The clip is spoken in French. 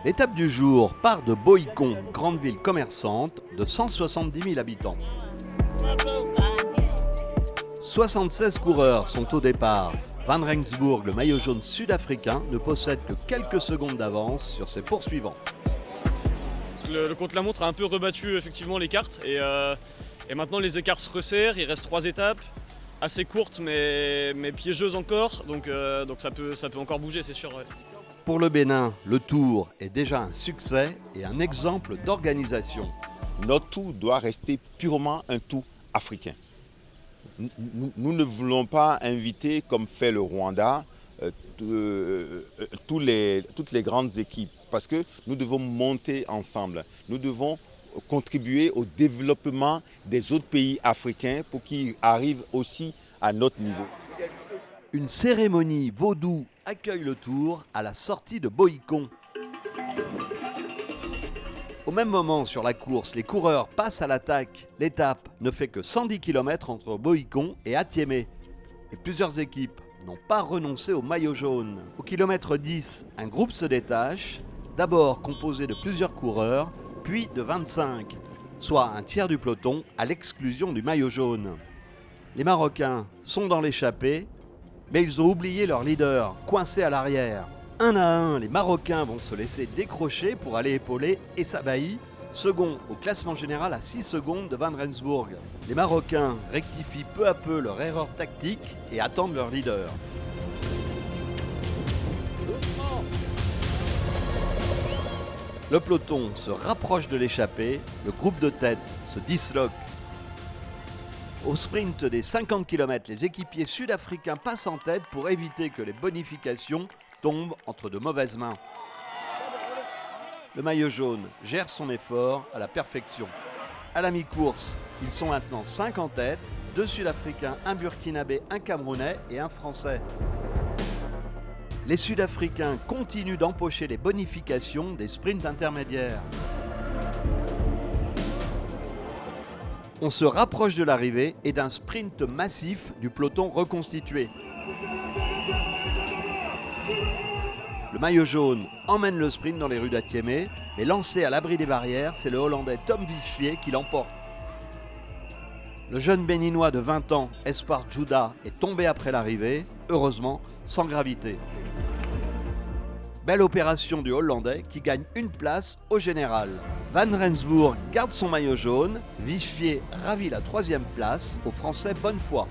L'étape du jour part de Boïcon, grande ville commerçante de 170 000 habitants. 76 coureurs sont au départ. Van Rensburg, le maillot jaune sud-africain, ne possède que quelques secondes d'avance sur ses poursuivants. Le contre-la-montre a un peu rebattu effectivement les cartes et maintenant les écarts se resserrent. Il reste 3 étapes, assez courtes mais piégeuses encore, donc ça peut encore bouger, c'est sûr. Ouais. Pour le Bénin, le Tour est déjà un succès et un exemple d'organisation. Notre tour doit rester purement un tour africain. Nous ne voulons pas inviter, comme fait le Rwanda, toutes les grandes équipes, parce que nous devons monter ensemble. Nous devons contribuer au développement des autres pays africains pour qu'ils arrivent aussi à notre niveau. Une cérémonie vaudou accueille le Tour à la sortie de Boïcon. Au même moment sur la course, les coureurs passent à l'attaque. L'étape ne fait que 110 km entre Boïcon et Atiémé. Et plusieurs équipes n'ont pas renoncé au maillot jaune. Au kilomètre 10, un groupe se détache, d'abord composé de plusieurs coureurs, puis de 25, soit un tiers du peloton à l'exclusion du maillot jaune. Les Marocains sont dans l'échappée, mais ils ont oublié leur leader, coincé à l'arrière. Un à un, les Marocains vont se laisser décrocher pour aller épauler Essabahi, second au classement général à 6 secondes de Van Rensburg. Les Marocains rectifient peu à peu leur erreur tactique et attendent leur leader. Le peloton se rapproche de l'échappée, le groupe de tête se disloque. Au sprint des 50 km, les équipiers sud-africains passent en tête pour éviter que les bonifications tombent entre de mauvaises mains. Le maillot jaune gère son effort à la perfection. À la mi-course, ils sont maintenant 5 en tête, 2 Sud-Africains, un Burkinabé, un Camerounais et un Français. Les Sud-Africains continuent d'empocher les bonifications des sprints intermédiaires. On se rapproche de l'arrivée et d'un sprint massif du peloton reconstitué. Le maillot jaune emmène le sprint dans les rues d'Atiémé, mais lancé à l'abri des barrières, c'est le Hollandais Tom Wiersflé qui l'emporte. Le jeune Béninois de 20 ans, Espoir Djouda, est tombé après l'arrivée, heureusement sans gravité. Belle opération du Hollandais qui gagne une place au général. Van Rensburg garde son maillot jaune, Wiersflé ravit la 3e place au Français Bonnefoy.